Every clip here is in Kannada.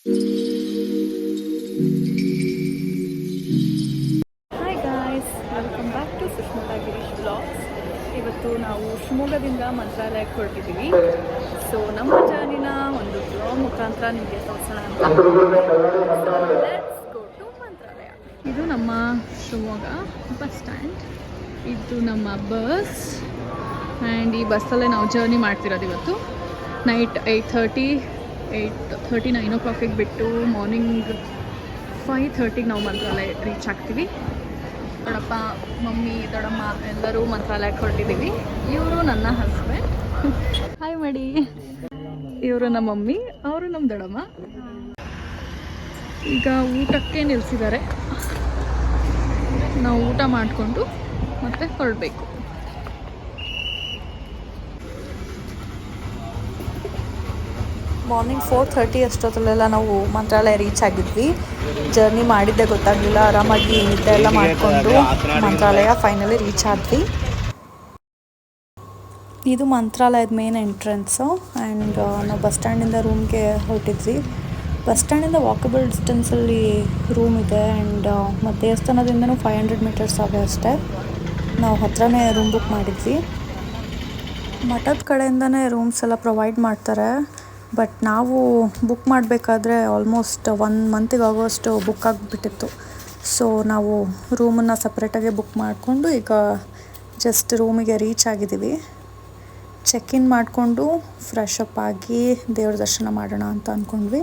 Hi guys, welcome back to Sushmita Girish blogs. ಇವತ್ತು ನಾವು ಶಿವಮೊಗ್ಗದಿಂದ ಮಂತ್ರಾಲಯಕ್ಕೆ ಹೊರಟಿದ್ದೀವಿ. ಸೊ ನಮ್ಮ ಜರ್ನಿನ ಒಂದು ಬ್ಲಾಗ್ ಮುಖಾಂತರ ನಿಮಗೆ ತೋರಿಸೋಣ ಅಂತ. ಲೆಟ್ಸ್ ಗೋ ಟು ಮಂತ್ರಾಲಯ. ಇದು ನಮ್ಮ ಶಿವಮೊಗ್ಗ ಬಸ್ ಸ್ಟ್ಯಾಂಡ್. ಇದು ನಮ್ಮ ಬಸ್ ಆ್ಯಂಡ್ ಈ ಬಸ್ಸಲ್ಲೇ ನಾವು ಜರ್ನಿ ಮಾಡ್ತಿರೋದು. ಇವತ್ತು ನೈಟ್ 8:30 9 o'clock ಬಿಟ್ಟು ಮಾರ್ನಿಂಗ್ 5:30 ನಾವು ಮಂತ್ರಾಲಯ ರೀಚ್ ಆಗ್ತೀವಿ. ದೊಡ್ಡಪ್ಪ, ಮಮ್ಮಿ, ದೊಡ್ಡಮ್ಮ ಎಲ್ಲರೂ ಮಂತ್ರಾಲಯಕ್ಕೆ ಹೊರಟಿದ್ದೀವಿ. ಇವರು ನನ್ನ ಹಸ್ಬೆಂಡ್. ಹಾಯ್ ಮಾಡಿ. ಇವರು ನಮ್ಮ ಮಮ್ಮಿ, ಅವರು ನಮ್ಮ ದೊಡ್ಡಮ್ಮ. ಈಗ ಊಟಕ್ಕೆ ನಿಲ್ಲಿಸಿದ್ದಾರೆ. ನಾವು ಊಟ ಮಾಡಿಕೊಂಡು ಮತ್ತೆ ಹೊರಡಬೇಕು. ಮಾರ್ನಿಂಗ್ 4:30 ಅಷ್ಟೊತ್ತಲ್ಲೆಲ್ಲ ನಾವು ಮಂತ್ರಾಲಯ ರೀಚ್ ಆಗಿದ್ವಿ. ಜರ್ನಿ ಮಾಡಿದ್ದೆ ಗೊತ್ತಾಗಲಿಲ್ಲ. ಆರಾಮಾಗಿ ನಿದ್ದೆ ಎಲ್ಲ ಮಾಡಿಕೊಂಡು ಮಂತ್ರಾಲಯ ಫೈನಲಿ ರೀಚ್ ಆದ್ವಿ. ಇದು ಮಂತ್ರಾಲಯದ ಮೇನ್ ಎಂಟ್ರೆನ್ಸು. ಆ್ಯಂಡ್ ನಾವು ಬಸ್ ಸ್ಟ್ಯಾಂಡಿಂದ ರೂಮ್ಗೆ ಹೊರಟಿದ್ವಿ. ಬಸ್ ಸ್ಟ್ಯಾಂಡಿಂದ ವಾಕಬಲ್ ಡಿಸ್ಟೆನ್ಸಲ್ಲಿ ರೂಮ್ ಇದೆ. ಆ್ಯಂಡ್ ಮತ್ತು ದೇವಸ್ಥಾನದಿಂದನೂ 500 ಮೀಟರ್ಸ್ ಆಗ ಅಷ್ಟೇ. ನಾವು ಹತ್ರನೇ ರೂಮ್ ಬುಕ್ ಮಾಡಿದ್ವಿ. ಮಠದ ಕಡೆಯಿಂದನೇ ರೂಮ್ಸ್ ಎಲ್ಲ ಪ್ರೊವೈಡ್ ಮಾಡ್ತಾರೆ. ಬಟ್ ನಾವು ಬುಕ್ ಮಾಡಬೇಕಾದ್ರೆ ಆಲ್ಮೋಸ್ಟ್ 1 ಮಂತಿಗೆ ಆಗೋಷ್ಟು ಬುಕ್ ಆಗಿಬಿಟ್ಟಿತ್ತು. ಸೊ ನಾವು ರೂಮನ್ನು ಸಪ್ರೇಟಾಗಿ ಬುಕ್ ಮಾಡಿಕೊಂಡು ಈಗ ಜಸ್ಟ್ ರೂಮಿಗೆ ರೀಚ್ ಆಗಿದ್ದೀವಿ. ಚೆಕ್ ಇನ್ ಮಾಡಿಕೊಂಡು ಫ್ರೆಶ್ ಅಪ್ ಆಗಿ ದೇವ್ರ ದರ್ಶನ ಮಾಡೋಣ ಅಂತ ಅಂದ್ಕೊಂಡ್ವಿ.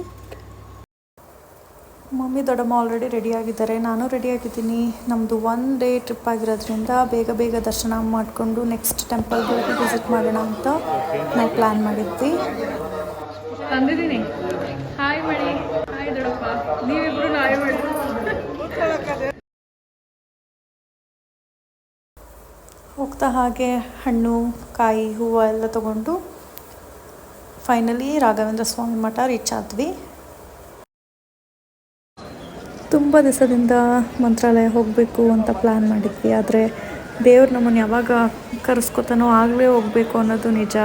ಮಮ್ಮಿ, ದೊಡ್ಡಮ್ಮ ಆಲ್ರೆಡಿ ರೆಡಿಯಾಗಿದ್ದಾರೆ. ನಾನು ರೆಡಿಯಾಗಿದ್ದೀನಿ. ನಮ್ಮದು 1 ಡೇ ಟ್ರಿಪ್ ಆಗಿರೋದ್ರಿಂದ ಬೇಗ ದರ್ಶನ ಮಾಡಿಕೊಂಡು ನೆಕ್ಸ್ಟ್ ಟೆಂಪಲ್ಗಳಿಗೆ ವಿಸಿಟ್ ಮಾಡೋಣ ಅಂತ ನಾವು ಪ್ಲ್ಯಾನ್ ಮಾಡಿದ್ವಿ. ತಂದಿದ್ದೀನಿ. ಹಾಯ್ ಮಾಡಿ. ಹಾಯ್ ದೊಡ್ಡಪ್ಪ. ನೀವಿಬ್ರು ಹಾಯ್ ಮಾಡಿ. ಹೋಗ್ತಾ ಹಾಗೆ ಹಣ್ಣು, ಕಾಯಿ, ಹೂವು ಎಲ್ಲ ತೊಗೊಂಡು ಫೈನಲಿ ರಾಘವೇಂದ್ರ ಸ್ವಾಮಿ ಮಠ ರೀಚ್ ಆದ್ವಿ. ತುಂಬ ದಿವಸದಿಂದ ಮಂತ್ರಾಲಯ ಹೋಗಬೇಕು ಅಂತ ಪ್ಲ್ಯಾನ್ ಮಾಡಿದ್ವಿ. ಆದರೆ ದೇವ್ರು ನಮ್ಮನ್ನು ಯಾವಾಗ ಕರೆಸ್ಕೊತಾನೋ ಆಗಲೇ ಹೋಗಬೇಕು ಅನ್ನೋದು ನಿಜ.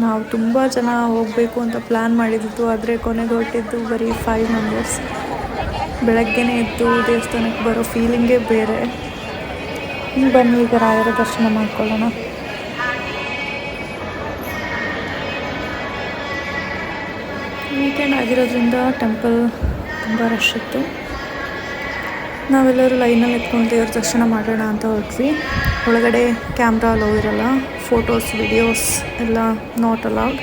ನಾವು ತುಂಬ ಜನ ಹೋಗಬೇಕು ಅಂತ ಪ್ಲ್ಯಾನ್ ಮಾಡಿದ್ದು, ಆದರೆ ಕೊನೆಗೆ ಹೊರಟಿದ್ದು ಬರೀ 5 ಮೆಂಬರ್ಸ್. ಬೆಳಗ್ಗೆನೇ ಎದ್ದು ದೇವಸ್ಥಾನಕ್ಕೆ ಬರೋ ಫೀಲಿಂಗೇ ಬೇರೆ. ಬನ್ನಿ ಈಗ ರಾಯರ ದರ್ಶನ ಮಾಡ್ಕೊಳ್ಳೋಣ. ವೀಕೆಂಡ್ ಆಗಿರೋದ್ರಿಂದ ಟೆಂಪಲ್ ತುಂಬ ರಶ್ ಇತ್ತು. ನಾವೆಲ್ಲರೂ ಲೈನಲ್ಲಿ ಎತ್ಕೊಂಡು ದೇವ್ರ ದರ್ಶನ ಮಾಡೋಣ ಅಂತ ಹೊರಟ್ವಿ. ಒಳಗಡೆ ಕ್ಯಾಮ್ರಾ ಅಲೋ ಇರಲ್ಲ. ಫೋಟೋಸ್, ವಿಡಿಯೋಸ್ ಎಲ್ಲ ನಾಟ್ ಅಲೌಡ್.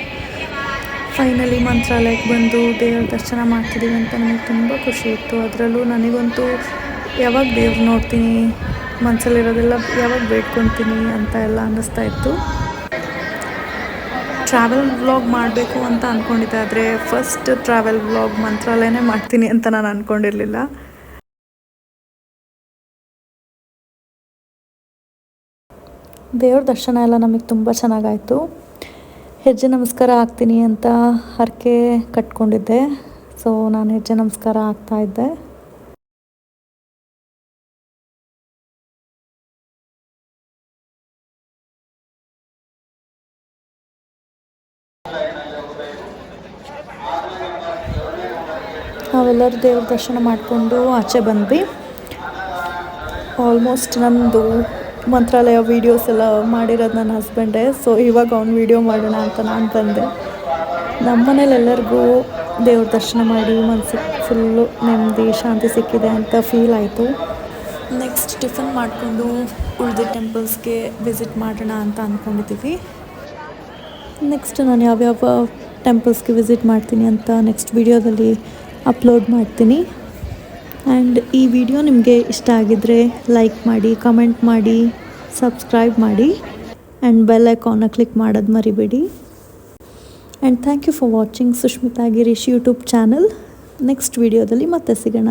ಫೈನಲಿ ಮಂತ್ರಾಲಯಕ್ಕೆ ಬಂದು ದೇವ್ರ ದರ್ಶನ ಮಾಡ್ತಿದ್ದೀವಿ ಅಂತ ನನಗೆ ತುಂಬ ಖುಷಿ ಇತ್ತು. ಅದರಲ್ಲೂ ನನಗಂತೂ ಯಾವಾಗ ದೇವ್ರು ನೋಡ್ತೀನಿ, ಮನಸ್ಸಲ್ಲಿರೋದೆಲ್ಲ ಯಾವಾಗ ಬೇಡ್ಕೊತೀನಿ ಅಂತ ಎಲ್ಲ ಅನ್ನಿಸ್ತಾ ಇತ್ತು. ಟ್ರಾವೆಲ್ ವ್ಲಾಗ್ ಮಾಡಬೇಕು ಅಂತ ಅಂದ್ಕೊಂಡಿದ್ದೆ, ಆದರೆ ಫಸ್ಟ್ ಟ್ರಾವೆಲ್ ವ್ಲಾಗ್ ಮಂತ್ರಾಲಯನೇ ಮಾಡ್ತೀನಿ ಅಂತ ನಾನು ಅಂದ್ಕೊಂಡಿರಲಿಲ್ಲ. ದೇವ್ರ ದರ್ಶನ ಎಲ್ಲ ನಮಗೆ ತುಂಬ ಚೆನ್ನಾಗಾಯಿತು. ಹೆಜ್ಜೆ ನಮಸ್ಕಾರ ಹಾಕ್ತೀನಿ ಅಂತ ಹರಕೆ ಕಟ್ಕೊಂಡಿದ್ದೆ. ಸೊ ನಾನು ಹೆಜ್ಜೆ ನಮಸ್ಕಾರ ಹಾಕ್ತಾಯಿದ್ದೆ. ನಾವೆಲ್ಲರೂ ದೇವ್ರ ದರ್ಶನ ಮಾಡಿಕೊಂಡು ಆಚೆ ಬಂದ್ವಿ. ಆಲ್ಮೋಸ್ಟ್ ನಮ್ಮದು ಮಂತ್ರಾಲಯ ವೀಡಿಯೋಸ್ ಎಲ್ಲ ಮಾಡಿರೋದು ನನ್ನ ಹಸ್ಬೆಂಡೇ. ಸೊ ಇವಾಗ ಅವ್ನು ವೀಡಿಯೋ ಮಾಡೋಣ ಅಂತ ನಾನು ಬಂದೆ. ನಮ್ಮ ಮನೇಲಿ ಎಲ್ಲರಿಗೂ ದೇವ್ರ ದರ್ಶನ ಮಾಡಿ ಮನಸ್ಸಿಗೆ ಫುಲ್ಲು ನೆಮ್ಮದಿ, ಶಾಂತಿ ಸಿಕ್ಕಿದೆ ಅಂತ ಫೀಲ್ ಆಯಿತು. ನೆಕ್ಸ್ಟ್ ಟಿಫನ್ ಮಾಡಿಕೊಂಡು ಉಳಿದ ಟೆಂಪಲ್ಸ್ಗೆ ವಿಸಿಟ್ ಮಾಡೋಣ ಅಂತ ಅಂದ್ಕೊಂಡಿದ್ದೀವಿ. ನೆಕ್ಸ್ಟ್ ನಾನು ಯಾವ್ಯಾವ ಟೆಂಪಲ್ಸ್ಗೆ ವಿಸಿಟ್ ಮಾಡ್ತೀನಿ ಅಂತ ನೆಕ್ಸ್ಟ್ ವಿಡಿಯೋದಲ್ಲಿ ಅಪ್ಲೋಡ್ ಮಾಡ್ತೀನಿ. ಆ್ಯಂಡ್ ಈ ವಿಡಿಯೋ ನಿಮಗೆ ಇಷ್ಟ ಆಗಿದ್ದರೆ ಲೈಕ್ ಮಾಡಿ, ಕಮೆಂಟ್ ಮಾಡಿ, ಸಬ್ಸ್ಕ್ರೈಬ್ ಮಾಡಿ ಆ್ಯಂಡ್ ಬೆಲ್ ಐಕಾನ್ನ ಕ್ಲಿಕ್ ಮಾಡೋದು ಮರಿಬೇಡಿ. And thank you for watching Sushmita Girish YouTube channel. Next ವಿಡಿಯೋದಲ್ಲಿ ಮತ್ತೆ ಸಿಗೋಣ.